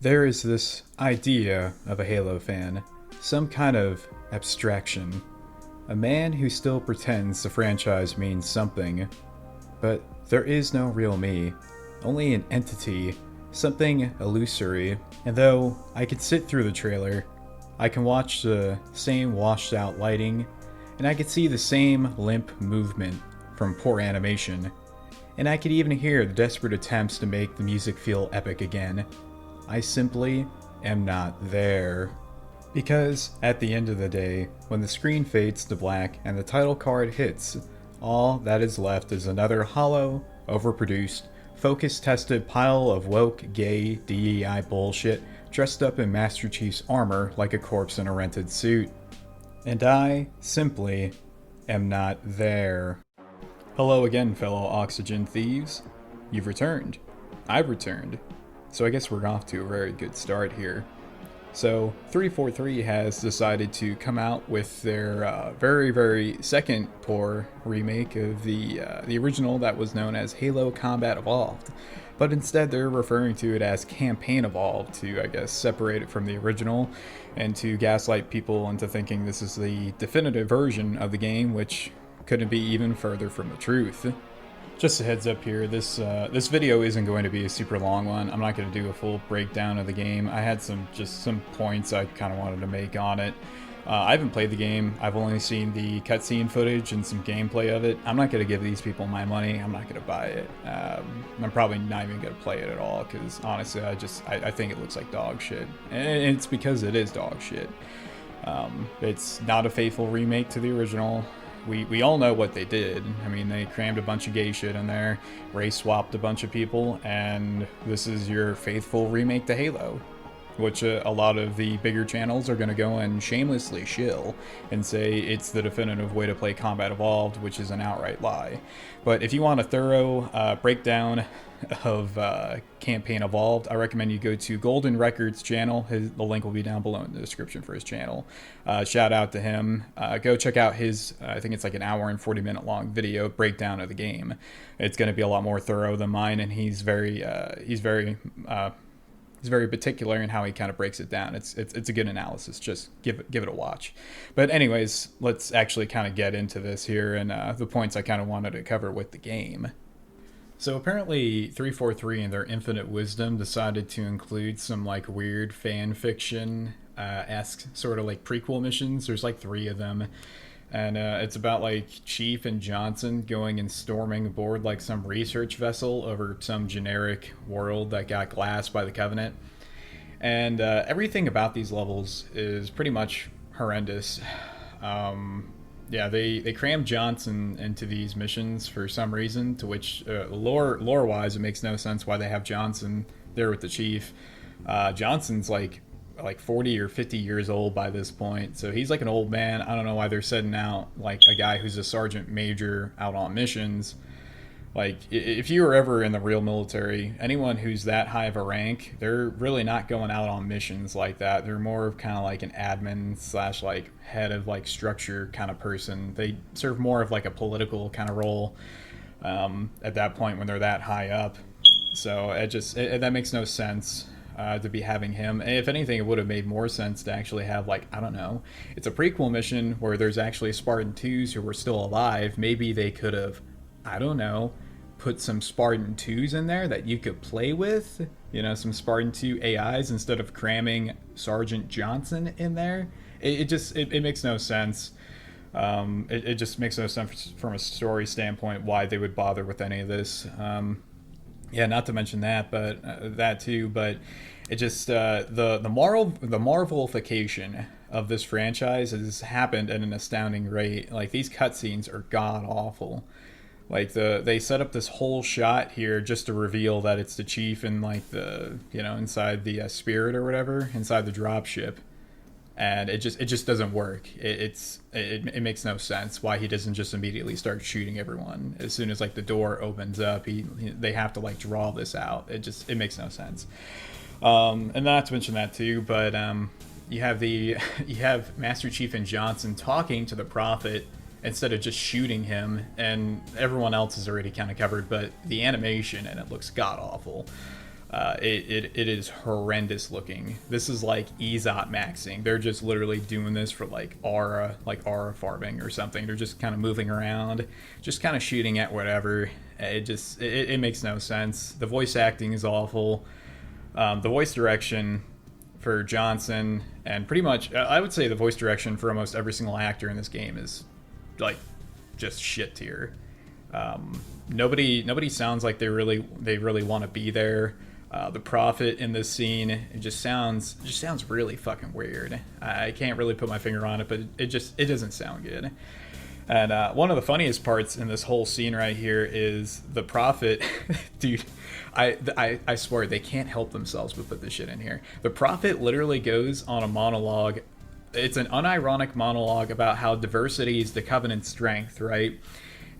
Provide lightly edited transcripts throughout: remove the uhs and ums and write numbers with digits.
There is this idea of a Halo fan, some kind of abstraction. A man who still pretends the franchise means something. But there is no real me, only an entity, something illusory. And though I could sit through the trailer, I can watch the same washed out lighting, and I could see the same limp movement from poor animation. And I could even hear the desperate attempts to make the music feel epic again. I simply am not there. Because at the end of the day, when the screen fades to black and the title card hits, all that is left is another hollow, overproduced, focus tested pile of woke, gay, DEI bullshit dressed up in Master Chief's armor like a corpse in a rented suit. And I simply am not there. Hello again, fellow oxygen thieves. You've returned. I've returned. So I guess we're off to a very good start here. So 343 has decided to come out with their very second poor remake of the original that was known as Halo Combat Evolved. But instead they're referring to it as Campaign Evolved to, I guess, separate it from the original and to gaslight people into thinking this is the definitive version of the game, which couldn't be even further from the truth. Just a heads up here, this video isn't going to be a super long one. I'm not going to do a full breakdown of the game. I had some points I kind of wanted to make on it. I haven't played the game. I've only seen the cutscene footage and some gameplay of it. I'm not going to give these people my money. I'm not going to buy it. I'm probably not even going to play it at all because honestly, I think it looks like dog shit. And it's because it is dog shit. It's not a faithful remake to the original. We all know what they did. I mean, they crammed a bunch of gay shit in there, race swapped a bunch of people, and this is your faithful remake to Halo, which a lot of the bigger channels are going to go and shamelessly shill and say it's the definitive way to play Combat Evolved, which is an outright lie. But if you want a thorough breakdown of Campaign Evolved, I recommend you go to Golden Records channel. The link will be down below in the description for his channel. Shout out to him. Go check out his, I think it's like an hour and 40-minute long video breakdown of the game. It's going to be a lot more thorough than mine, and he's very particular in how he kind of breaks it down. It's a good analysis. Just give it a watch. But anyways, let's actually kind of get into this here and the points I kind of wanted to cover with the game. So apparently 343 in their infinite wisdom decided to include some like weird fan fiction esque sort of like prequel missions. There's like 3 of them. And it's about like Chief and Johnson going and storming aboard like some research vessel over some generic world that got glassed by the Covenant. And everything about these levels is pretty much horrendous. Yeah, they crammed Johnson into these missions for some reason, to which lore-wise it makes no sense why they have Johnson there with the Chief. Johnson's like 40 or 50 years old by this point, so he's like an old man. I don't know why they're sending out like a guy who's a sergeant major out on missions. Like, if you were ever in the real military, anyone who's that high of a rank, they're really not going out on missions like that. They're more of kind of like an admin slash like head of like structure kind of person. They serve more of like a political kind of role at that point when they're that high up. So that makes no sense to be having him. And if anything, it would have made more sense to actually have like, I don't know, it's a prequel mission where there's actually Spartan 2s who were still alive. Maybe they could have, I don't know, put some Spartan 2s in there that you could play with, you know, some Spartan 2 AIs instead of cramming Sergeant Johnson in there. It makes no sense. It just makes no sense from a story standpoint why they would bother with any of this. Yeah, not to mention that, but that too. But it just the Marvelification of this franchise has happened at an astounding rate. Like, these cutscenes are god awful. Like, they set up this whole shot here just to reveal that it's the Chief in like the, you know, inside the Spirit or whatever, inside the dropship, and it just doesn't work. It makes no sense why he doesn't just immediately start shooting everyone as soon as like the door opens up. They have to like draw this out. It makes no sense. And not to mention that too, but you have Master Chief and Johnson talking to the Prophet instead of just shooting him, and everyone else is already kind of covered, but the animation and it looks god awful. It is horrendous looking. This is like EZOT maxing. They're just literally doing this for like aura farming or something. They're just kind of moving around, just kind of shooting at whatever. It makes no sense. The voice acting is awful. The voice direction for Johnson, and pretty much I would say the voice direction for almost every single actor in this game is like just shit tier. Nobody sounds like they really want to be there. The Prophet in this scene, it just sounds really fucking weird. I can't really put my finger on it, but it doesn't sound good. And one of the funniest parts in this whole scene right here is the Prophet. Dude, I swear they can't help themselves but put this shit in here. The Prophet literally goes on a monologue. It's an unironic monologue about how diversity is the Covenant's strength, right?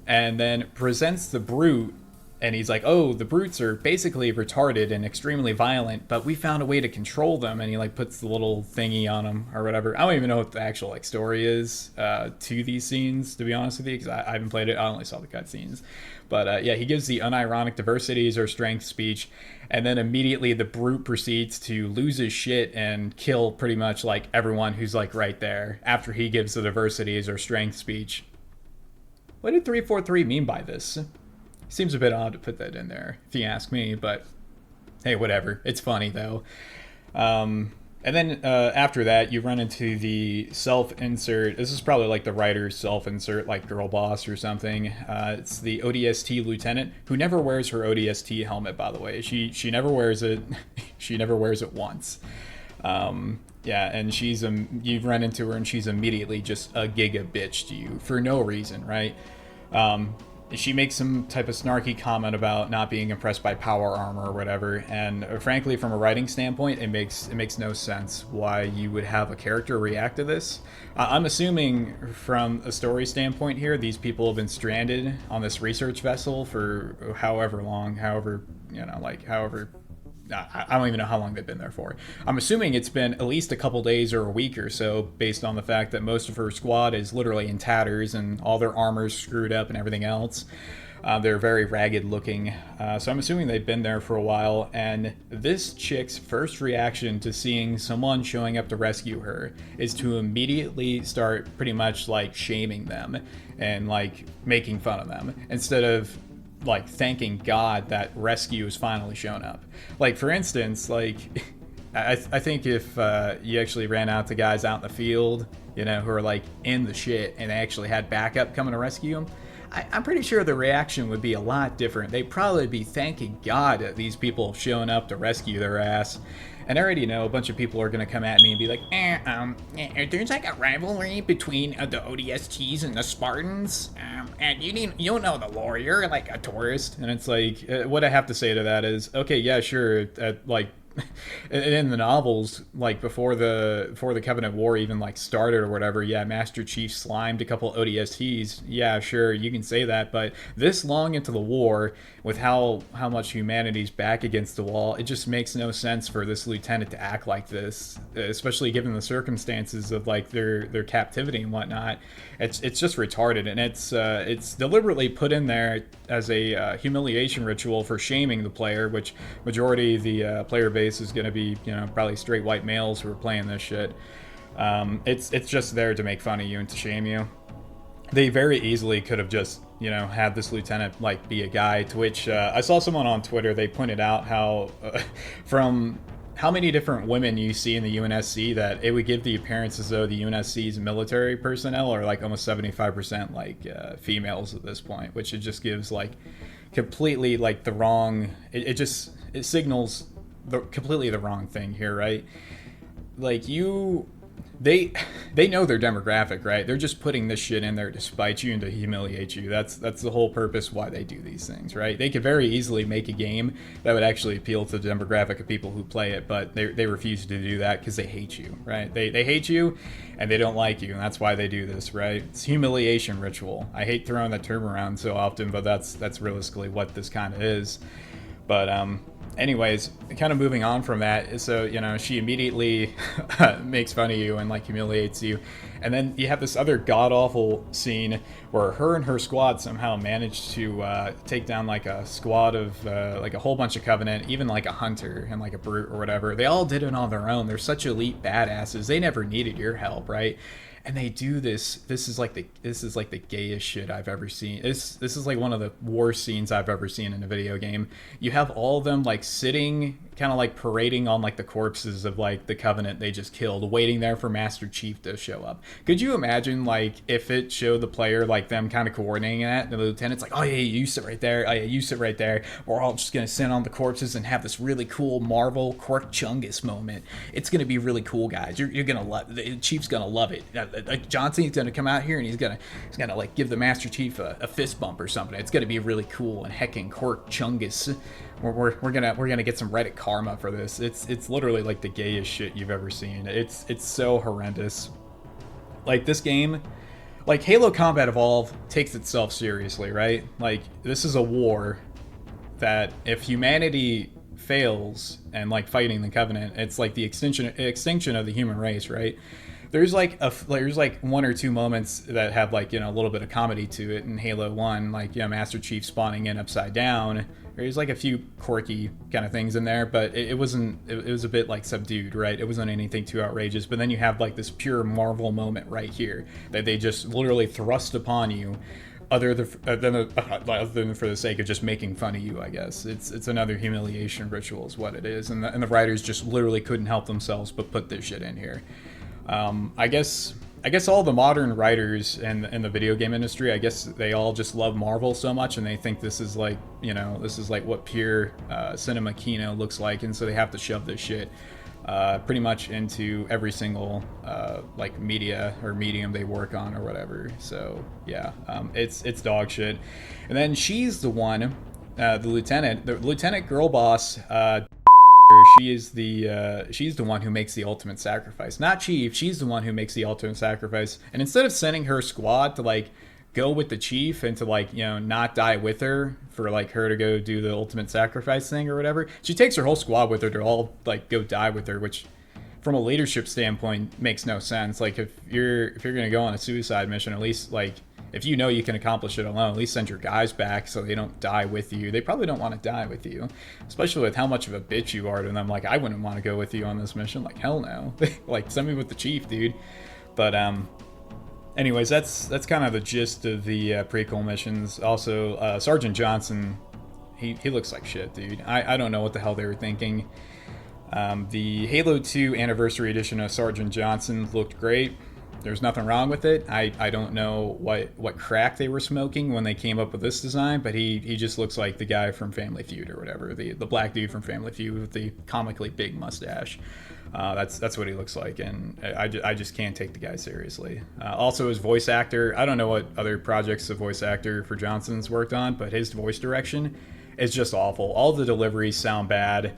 And then presents the Brute, and he's like, oh, the Brutes are basically retarded and extremely violent, but we found a way to control them. And he like puts the little thingy on them or whatever. I don't even know what the actual like story is to these scenes, to be honest with you, because I haven't played it. I only saw the cutscenes. But yeah, he gives the unironic diversity as our strength speech, and then immediately the Brute proceeds to lose his shit and kill pretty much like everyone who's like right there after he gives the diversity as our strength speech. What did 343 mean by this? Seems a bit odd to put that in there, if you ask me, but hey, whatever. It's funny, though. And then after that, you run into the self-insert. This is probably like the writer's self-insert, like girl boss or something. It's the ODST lieutenant, who never wears her ODST helmet, by the way. She never wears it. She never wears it once. Yeah, and you run into her, and she's immediately just a giga bitch to you for no reason, right? She makes some type of snarky comment about not being impressed by power armor or whatever, and frankly, from a writing standpoint, it makes no sense why you would have a character react to this. I'm assuming from a story standpoint here, these people have been stranded on this research vessel for however long, I don't even know how long they've been there for. I'm assuming it's been at least a couple days or a week or so, based on the fact that most of her squad is literally in tatters and all their armor's screwed up and everything else. They're very ragged looking. So I'm assuming they've been there for a while, and this chick's first reaction to seeing someone showing up to rescue her is to immediately start pretty much like shaming them and like making fun of them, instead of like thanking God that rescue has finally shown up. Like, for instance, like I think if you actually ran out to guys out in the field, you know, who are like in the shit, and they actually had backup coming to rescue them, I'm pretty sure the reaction would be a lot different. They'd probably be thanking God that these people have shown up to rescue their ass. And I already know a bunch of people are going to come at me and be like, there's like a rivalry between the ODSTs and the Spartans, and you don't know the lore, you're like a tourist. And it's like, what I have to say to that is, okay, yeah, sure, like, in the novels, like before the Covenant War even like started or whatever, yeah, Master Chief slimed a couple ODSTs. Yeah, sure, you can say that, but this long into the war, with how much humanity's back against the wall, it just makes no sense for this lieutenant to act like this, especially given the circumstances of like their captivity and whatnot. It's just retarded, and it's deliberately put in there as a humiliation ritual for shaming the player, which majority of the player base is going to be, you know, probably straight white males who are playing this shit. It's just there to make fun of you and to shame you. They very easily could have just, you know, had this lieutenant like be a guy, to which I saw someone on Twitter, they pointed out how from how many different women you see in the UNSC, that it would give the appearance as though the UNSC's military personnel are like almost 75% like females at this point, which it just gives like completely like the wrong, it signals completely the wrong thing here, right? Like, they know their demographic, right? They're just putting this shit in there to spite you and to humiliate you. That's the whole purpose why they do these things, right? They could very easily make a game that would actually appeal to the demographic of people who play it, but they refuse to do that because they hate you, right? They hate you and they don't like you, and that's why they do this, right? It's humiliation ritual. I hate throwing that term around so often, but that's realistically what this kind of is. But anyways, kind of moving on from that, so she immediately makes fun of you and like humiliates you, and then you have this other god awful scene where her and her squad somehow managed to take down like a squad of like a whole bunch of Covenant, even like a hunter and like a brute or whatever. They all did it on their own. They're such elite badasses. They never needed your help, right? And they do this. This is like the gayest shit I've ever seen. This is like one of the worst scenes I've ever seen in a video game. You have all of them like sitting, kind of like parading on like the corpses of like the Covenant they just killed, waiting there for Master Chief to show up. Could you imagine like if it showed the player like them kind of coordinating that, and the lieutenant's like, oh yeah, you sit right there. Oh yeah, you sit right there. We're all just gonna sit on the corpses and have this really cool Marvel Quirk Chungus moment. It's gonna be really cool, guys. You're gonna love. The Chief's gonna love it. Johnson's gonna come out here and he's gonna like give the Master Chief a fist bump or something. It's gonna be really cool and heckin' Quirk Chungus. We're gonna get some Reddit karma for this. It's literally like the gayest shit you've ever seen. It's so horrendous. Like this game, like Halo Combat Evolved takes itself seriously, right? Like this is a war that if humanity fails and like fighting the Covenant, it's like the extinction of the human race, right? There's like one or two moments that have like a little bit of comedy to it in Halo 1, like Master Chief spawning in upside down. There's like a few quirky kind of things in there, but it wasn't. It was a bit like subdued, right? It wasn't anything too outrageous. But then you have like this pure Marvel moment right here that they just literally thrust upon you, other than for the sake of just making fun of you. I guess it's another humiliation ritual, is what it is, and the writers just literally couldn't help themselves but put this shit in here. I guess all the modern writers in the video game industry, I guess they all just love Marvel so much, and they think this is like what pure cinema kino looks like, and so they have to shove this shit pretty much into every single like media or medium they work on or whatever. So yeah, it's dog shit. And then she's the one, the lieutenant girl boss. She's the one who makes the ultimate sacrifice, not Chief. She's the one who makes the ultimate sacrifice, and instead of sending her squad to like go with the Chief and to like not die with her, for like her to go do the ultimate sacrifice thing or whatever, she takes her whole squad with her to all like go die with her, which from a leadership standpoint makes no sense. Like if you're gonna go on a suicide mission, at least like if you know you can accomplish it alone, at least send your guys back so they don't die with you. They probably don't want to die with you, especially with how much of a bitch you are to them. Like, I wouldn't want to go with you on this mission. Like, hell no. Like, send me with the Chief, dude. But anyways, that's kind of the gist of the prequel missions. Also, Sergeant Johnson, he looks like shit, dude. I don't know what the hell they were thinking. The Halo 2 Anniversary Edition of Sergeant Johnson looked great. There's nothing wrong with it. I don't know what crack they were smoking when they came up with this design, but he just looks like the guy from Family Feud or whatever, the black dude from Family Feud with the comically big mustache. That's what he looks like, and I just can't take the guy seriously. Also, his voice actor, I don't know what other projects the voice actor for Johnson's worked on, but his voice direction is just awful. All the deliveries sound bad.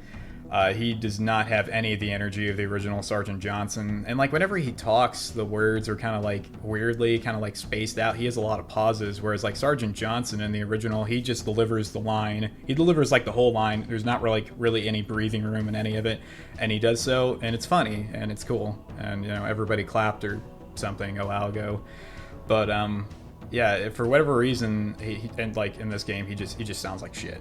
He does not have any of the energy of the original Sergeant Johnson. And like whenever he talks, the words are kind of like weirdly, kind of like spaced out. He has a lot of pauses, whereas like Sergeant Johnson in the original, he just delivers the line. He delivers like the whole line. There's not really any breathing room in any of it. And he does so, and it's funny, and it's cool. And everybody clapped or something a while ago. But yeah, for whatever reason, he and like in this game, he just sounds like shit.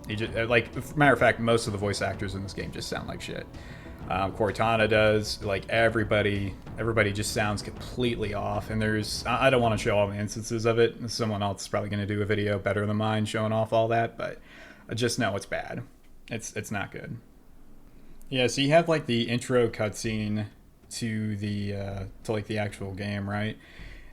He just, like, matter of fact, most of the voice actors in this game just sound like shit. Cortana does. Like, everybody just sounds completely off. And I don't want to show all the instances of it. Someone else is probably going to do a video better than mine showing off all that. But I just know it's bad. It's not good. Yeah, so you have, like, the intro cutscene to the actual game, right?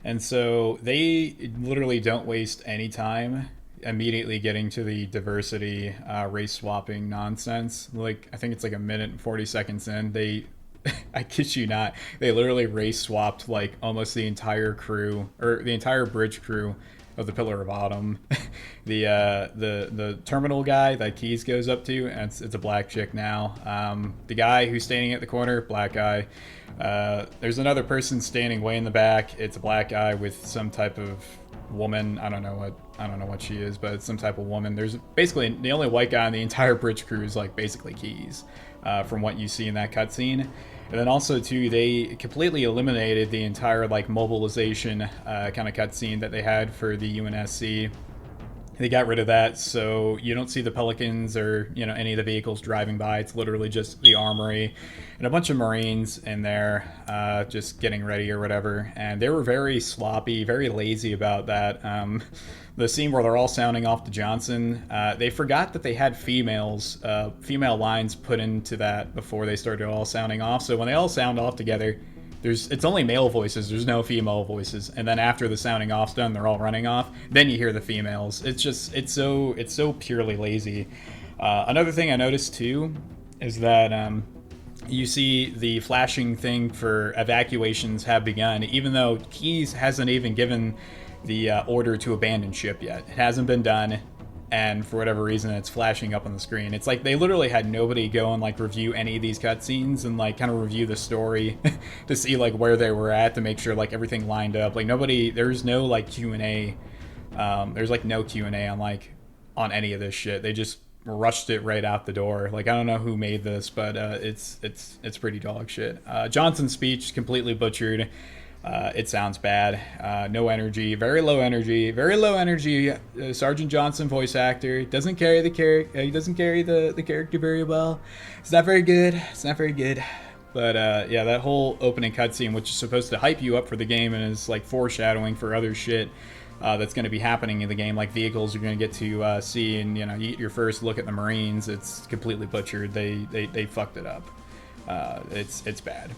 And so they literally don't waste any time immediately getting to the diversity race swapping nonsense. Like, I think it's like a minute and 40 seconds in, they I kid you not, they literally race swapped like almost the entire crew, or the entire bridge crew of the Pillar of Autumn. The terminal guy that Keys goes up to, and it's a black chick now. The guy who's standing at the corner, black guy. There's another person standing way in the back. It's a black guy with some type of woman. I don't know what she is, but it's some type of woman. There's basically the only white guy on the entire bridge crew is like basically Keys, from what you see in that cutscene. And then also too, they completely eliminated the entire like mobilization kind of cutscene that they had for the UNSC. They got rid of that, so you don't see the Pelicans or, you know, any of the vehicles driving by. It's literally just the armory and a bunch of Marines in there just getting ready or whatever. And they were very sloppy, very lazy about that. The scene where they're all sounding off to Johnson, they forgot that they had female lines put into that before they started all sounding off. So when they all sound off together, it's only male voices, there's no female voices, and then after the sounding off's done, they're all running off, then you hear the females. It's so purely lazy. Another thing I noticed too is that you see the flashing thing for evacuations have begun, even though Keys hasn't even given the order to abandon ship yet. It hasn't been done, and for whatever reason it's flashing up on the screen. It's like they literally had nobody go and like review any of these cutscenes and like kind of review the story to see like where they were at, to make sure like everything lined up. Like there's no like Q&A. There's like no Q&A on any of this shit. They just rushed it right out the door. Like I don't know who made this, but it's pretty dog shit. Johnson's speech completely butchered. It sounds bad. No energy, very low energy. Sergeant Johnson, voice actor, doesn't carry the character. He doesn't carry the character very well. It's not very good. But yeah, that whole opening cutscene, which is supposed to hype you up for the game and is like foreshadowing for other shit that's going to be happening in the game, like vehicles you're going to get to see, and you know, you get your first look at the Marines. It's completely butchered. They fucked it up. It's bad.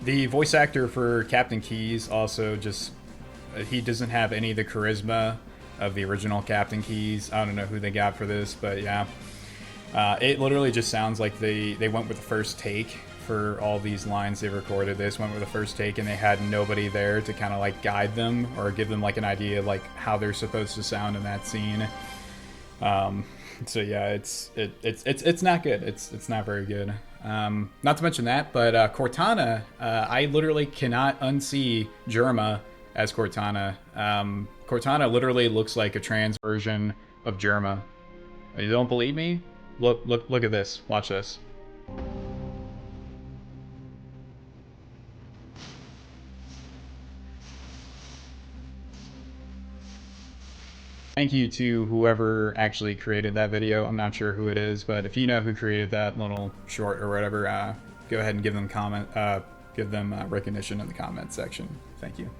The voice actor for Captain Keyes also just, he doesn't have any of the charisma of the original Captain Keyes. I don't know who they got for this, but yeah. It literally just sounds like they went with the first take for all these lines they recorded. They just went with the first take and they had nobody there to kind of like guide them or give them like an idea of like how they're supposed to sound in that scene. So yeah, it's not good. It's not very good. Not to mention that, but Cortana, I literally cannot unsee Germa as Cortana. Cortana literally looks like a trans version of Germa. You don't believe me? Look at this. Watch this. Thank you to whoever actually created that video. I'm not sure who it is, but if you know who created that little short or whatever, go ahead and give them recognition in the comment section. Thank you.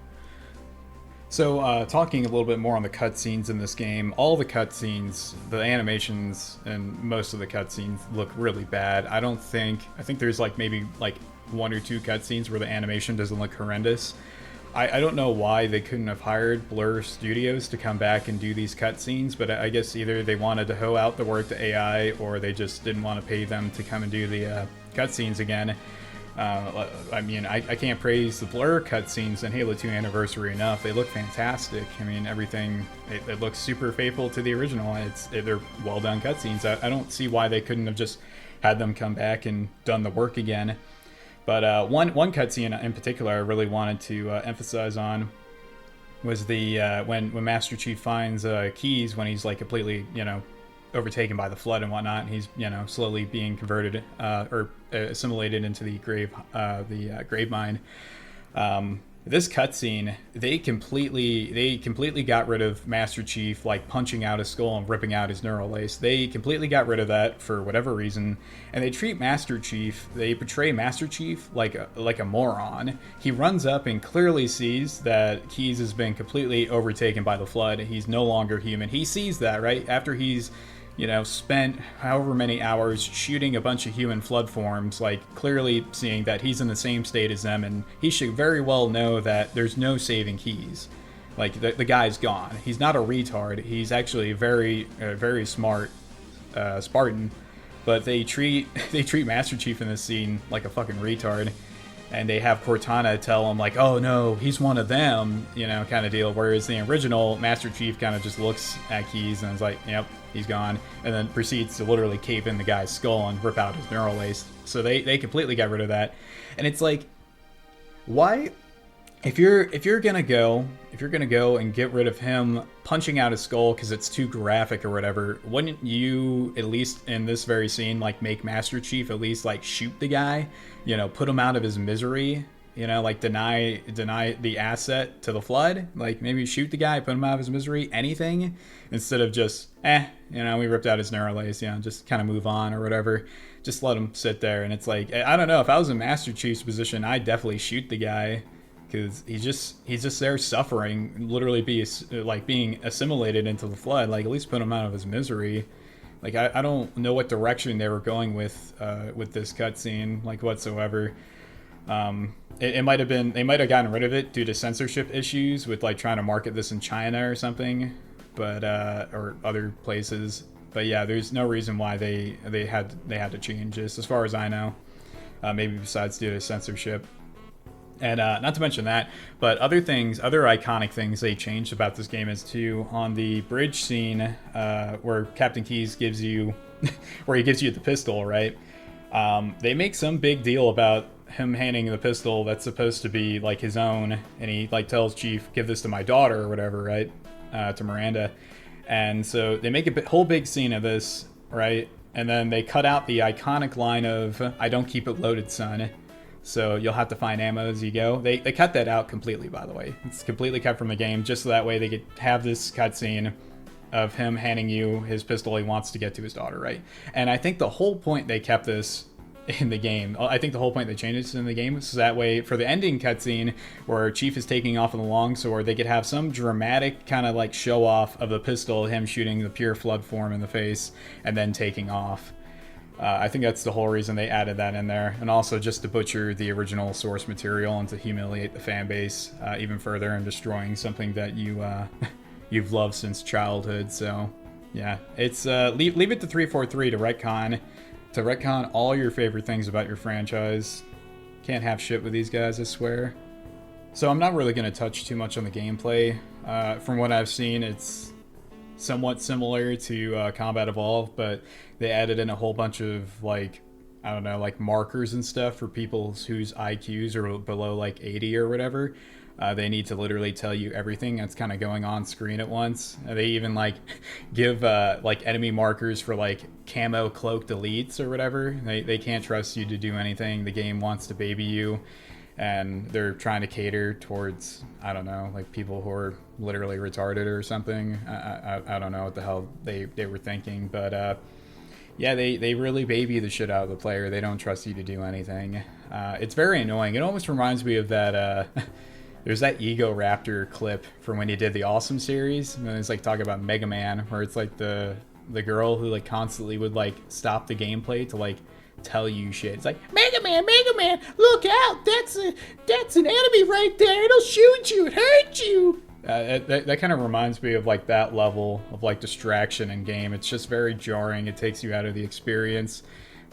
So, talking a little bit more on the cutscenes in this game, all the cutscenes, the animations, and most of the cutscenes look really bad. I think there's like maybe like one or two cutscenes where the animation doesn't look horrendous. I don't know why they couldn't have hired Blur Studios to come back and do these cutscenes, but I guess either they wanted to hoe out the work to AI or they just didn't want to pay them to come and do the cutscenes again. I mean, I can't praise the Blur cutscenes in Halo 2 Anniversary enough. They look fantastic. I mean, everything, it looks super faithful to the original. They're well done cutscenes. I don't see why they couldn't have just had them come back and done the work again. But one cutscene in particular I really wanted to emphasize on was the when Master Chief finds Keyes when he's like completely, you know, overtaken by the flood and whatnot, and he's, you know, slowly being converted or assimilated into the grave mine. This cutscene, they completely got rid of Master Chief like punching out his skull and ripping out his neural lace. They completely got rid of that for whatever reason, and they portray Master Chief like a moron. He runs up and clearly sees that Keyes has been completely overtaken by the flood. He's no longer human. He sees that, right? After he's, you know, spent however many hours shooting a bunch of human flood forms, like clearly seeing that he's in the same state as them, and he should very well know that there's no saving Keyes. Like the guy's gone. He's not a retard. He's actually a very smart Spartan, but they treat Master Chief in this scene like a fucking retard, and they have Cortana tell him like, oh no, he's one of them, you know, kind of deal. Whereas the original Master Chief kind of just looks at Keyes and is like, yep, he's gone, and then proceeds to literally cave in the guy's skull and rip out his neural lace. So they completely got rid of that, and it's like, why? If you're gonna go and get rid of him punching out his skull because it's too graphic or whatever, wouldn't you, at least in this very scene, like make Master Chief at least like shoot the guy, put him out of his misery, like deny the asset to the Flood, like maybe shoot the guy, put him out of his misery, anything, instead of just we ripped out his neural lace, just kind of move on or whatever. Just let him sit there. And it's like, I don't know, if I was in Master Chief's position, I'd definitely shoot the guy. Because he's just there suffering, literally being assimilated into the Flood. Like, at least put him out of his misery. Like, I don't know what direction they were going with this cutscene, like, whatsoever. It might have been, they might have gotten rid of it due to censorship issues with like trying to market this in China or something, but or other places. But yeah, there's no reason why they had to change this, as far as I know. Maybe besides due to censorship. And not to mention that, but other iconic things they changed about this game is too, on the bridge scene where Captain Keyes gives you, where he gives you the pistol, right? They make some big deal about him handing the pistol that's supposed to be like his own, and he like tells Chief, "Give this to my daughter," or whatever, right? To Miranda, and so they make a whole big scene of this, right? And then they cut out the iconic line of, "I don't keep it loaded, son. So you'll have to find ammo as you go." They cut that out completely, by the way. It's completely cut from the game, just so that way they could have this cutscene of him handing you his pistol he wants to get to his daughter, right? And I think the whole point they kept this in the game, I think the whole point they changed this in the game, so that way for the ending cutscene where Chief is taking off on the longsword, they could have some dramatic kind of like show off of the pistol, him shooting the pure Flood form in the face and then taking off. I think that's the whole reason they added that in there, and also just to butcher the original source material and to humiliate the fan base even further, and destroying something that you've loved since childhood. So yeah, it's leave it to 343 to retcon all your favorite things about your franchise. Can't have shit with these guys, I swear. So I'm not really going to touch too much on the gameplay. From what I've seen, it's somewhat similar to Combat Evolved, but they added in a whole bunch of like, I don't know, like markers and stuff for people whose IQs are below like 80 or whatever. They need to literally tell you everything that's kind of going on screen at once. They even like give like enemy markers for like camo cloaked elites or whatever. They can't trust you to do anything. The game wants to baby you, and they're trying to cater towards, I don't know, like people who are literally retarded or something. I don't know what the hell they were thinking, but yeah, they really baby the shit out of the player. They don't trust you to do anything. It's very annoying. It almost reminds me of that there's that Ego Raptor clip from when he did the Awesome series, and it's like talking about Mega Man, where it's like the girl who like constantly would like stop the gameplay to like tell you shit. It's like, Mega Man, look out, that's an enemy right there, it'll shoot you, it hurt you. That kind of reminds me of like that level of like distraction in game. It's just very jarring. It takes you out of the experience.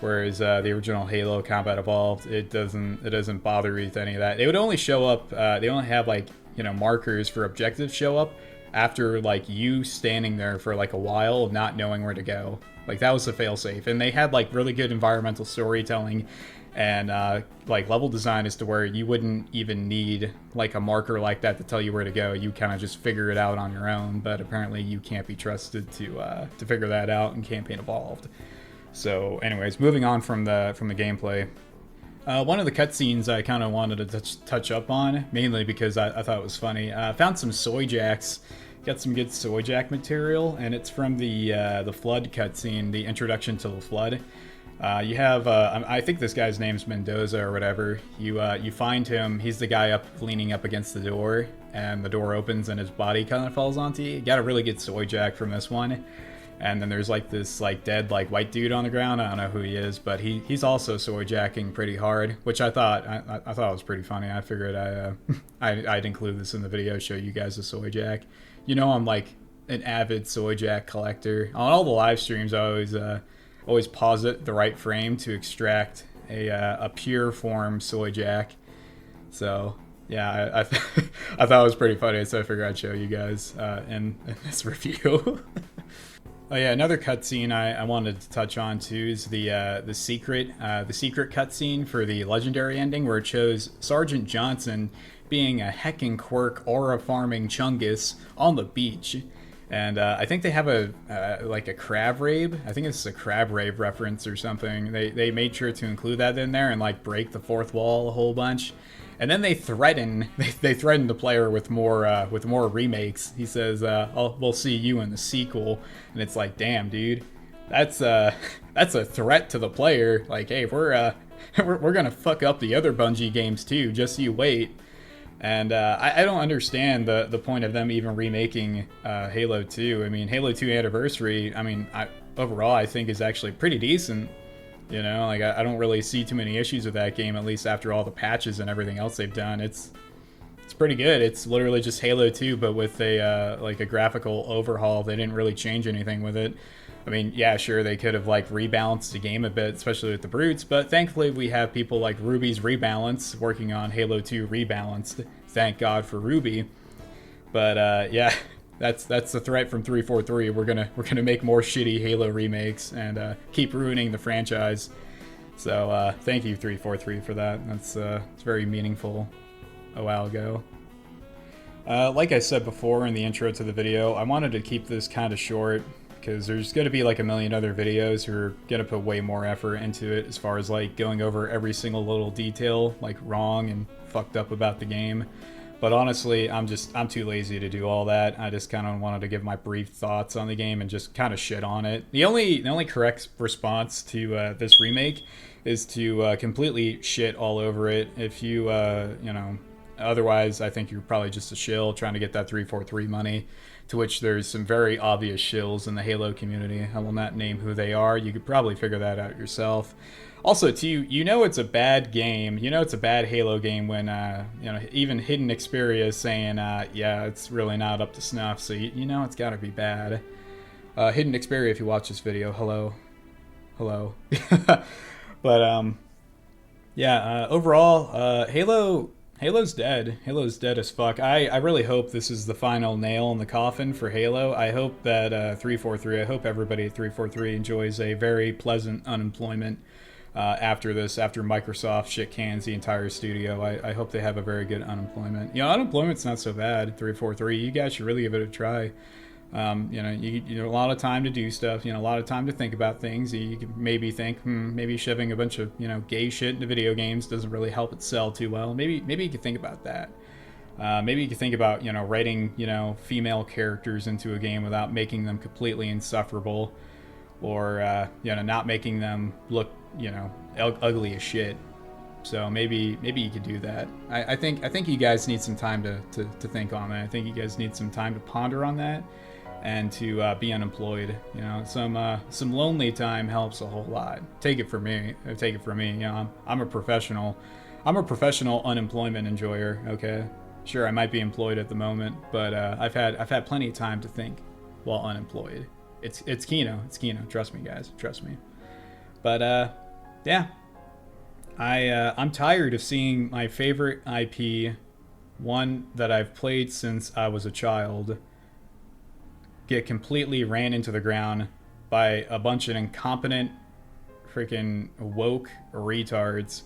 Whereas the original Halo Combat Evolved, it doesn't bother you with any of that. It would only show up. They only have like markers for objectives show up after like you standing there for like a while, not knowing where to go. Like that was the failsafe, and they had like really good environmental storytelling and like level design as to where you wouldn't even need like a marker like that to tell you where to go. You kind of just figure it out on your own. But apparently you can't be trusted to figure that out in Campaign Evolved. So anyways, moving on from the gameplay. One of the cutscenes I kind of wanted to touch up on, mainly because I thought it was funny. Found some soy jacks, got some good soy jack material, and it's from the Flood cutscene, the introduction to the Flood. You have, I think this guy's name's Mendoza or whatever. You find him, he's the guy leaning up against the door, and the door opens and his body kind of falls onto you. Got a really good soy jack from this one. And then there's like this like dead like white dude on the ground. I don't know who he is, but he's also soy jacking pretty hard, which I thought was pretty funny. I figured I'd include this in the video, show you guys the soy jack. I'm like an avid soy jack collector. On all the live streams, I always pause it the right frame to extract a pure form soy jack. So yeah, I thought it was pretty funny, so I figured I'd show you guys in this review. Oh yeah, another cutscene I wanted to touch on too is the secret cutscene for the legendary ending where it shows Sergeant Johnson being a heckin' quirk aura farming chungus on the beach, and I think they have a like a crab rave. I think it's a crab rave reference or something. They made sure to include that in there and like break the fourth wall a whole bunch. And then they threaten the player with more remakes. He says, "We'll see you in the sequel," and it's like, damn, dude, that's that's a threat to the player. Like, hey, we're gonna fuck up the other Bungie games too. Just you wait. And I don't understand the point of them even remaking Halo 2. I mean, Halo 2 Anniversary, I mean, overall, I think is actually pretty decent. You know, like I don't really see too many issues with that game, at least after all the patches and everything else they've done. It's pretty good. It's literally just Halo 2, but with a like a graphical overhaul. They didn't really change anything with it. I mean, yeah, sure, they could have like rebalanced the game a bit, especially with the brutes, but thankfully we have people like Ruby's Rebalance working on Halo 2 Rebalanced. Thank God for Ruby. But yeah, that's the threat from 343. We're gonna make more shitty Halo remakes and keep ruining the franchise. So thank you 343 for that. That's it's very meaningful. A while ago. Like I said before in the intro to the video, I wanted to keep this kind of short because there's going to be like a million other videos who are going to put way more effort into it as far as like going over every single little detail like wrong and fucked up about the game. But honestly, I'm too lazy to do all that. I just kind of wanted to give my brief thoughts on the game and just kind of shit on it. The only correct response to this remake is to completely shit all over it. If you you know, otherwise, I think you're probably just a shill trying to get that 343 money, to which there's some very obvious shills in the Halo community. I will not name who they are. You could probably figure that out yourself. Also, too, you know it's a bad game. You know it's a bad Halo game when, you know, even Hidden Xperia is saying, yeah, it's really not up to snuff, so you know it's gotta be bad. Hidden Xperia, if you watch this video, hello. Hello. But, yeah, overall, Halo's dead. Halo's dead as fuck. I really hope this is the final nail in the coffin for Halo. I hope that 343, I hope everybody at 343 enjoys a very pleasant unemployment after this, after Microsoft shit cans the entire studio. I hope they have a very good unemployment. You know, unemployment's not so bad, 343. You guys should really give it a try. You know, you know, a lot of time to do stuff, you know, a lot of time to think about things. You could maybe think, maybe shoving a bunch of, you know, gay shit into video games doesn't really help it sell too well. Maybe you could think about that. Maybe you could think about, you know, writing, you know, female characters into a game without making them completely insufferable, or, you know, not making them look, you know, ugly as shit. So maybe you could do that. I think you guys need some time to think on that. I think you guys need some time to ponder on that. And to be unemployed, you know, some lonely time helps a whole lot. Take it from me. Take it from me. You know, I'm a professional. I'm a professional unemployment enjoyer. Okay, sure, I might be employed at the moment, but I've had plenty of time to think while unemployed. It's Kino. It's Kino. Trust me, guys. Trust me. But yeah, I'm tired of seeing my favorite IP, one that I've played since I was a child, get completely ran into the ground by a bunch of incompetent, freaking woke retards.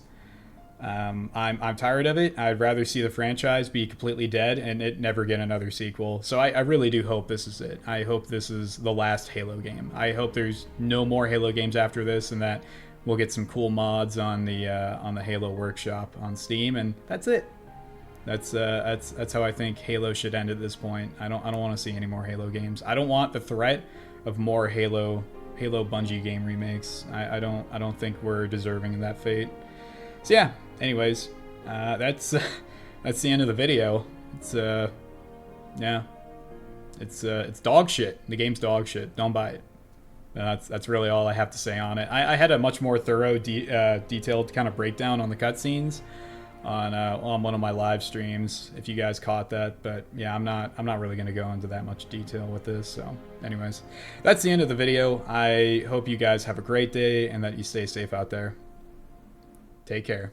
I'm tired of it. I'd rather see the franchise be completely dead and it never get another sequel. So I really do hope this is it. I hope this is the last Halo game. I hope there's no more Halo games after this, and that we'll get some cool mods on the Halo Workshop on Steam, and that's it. That's how I think Halo should end at this point. I don't want to see any more Halo games. I don't want the threat of more Halo Bungie game remakes. I don't think we're deserving of that fate. So yeah. Anyways, that's the end of the video. It's yeah. It's dog shit. The game's dog shit. Don't buy it. That's really all I have to say on it. I had a much more thorough, detailed kind of breakdown on the cutscenes on one of my live streams, if you guys caught that. But yeah, I'm not really going to go into that much detail with this. So anyways, that's the end of the video. I hope you guys have a great day and that you stay safe out there. Take care.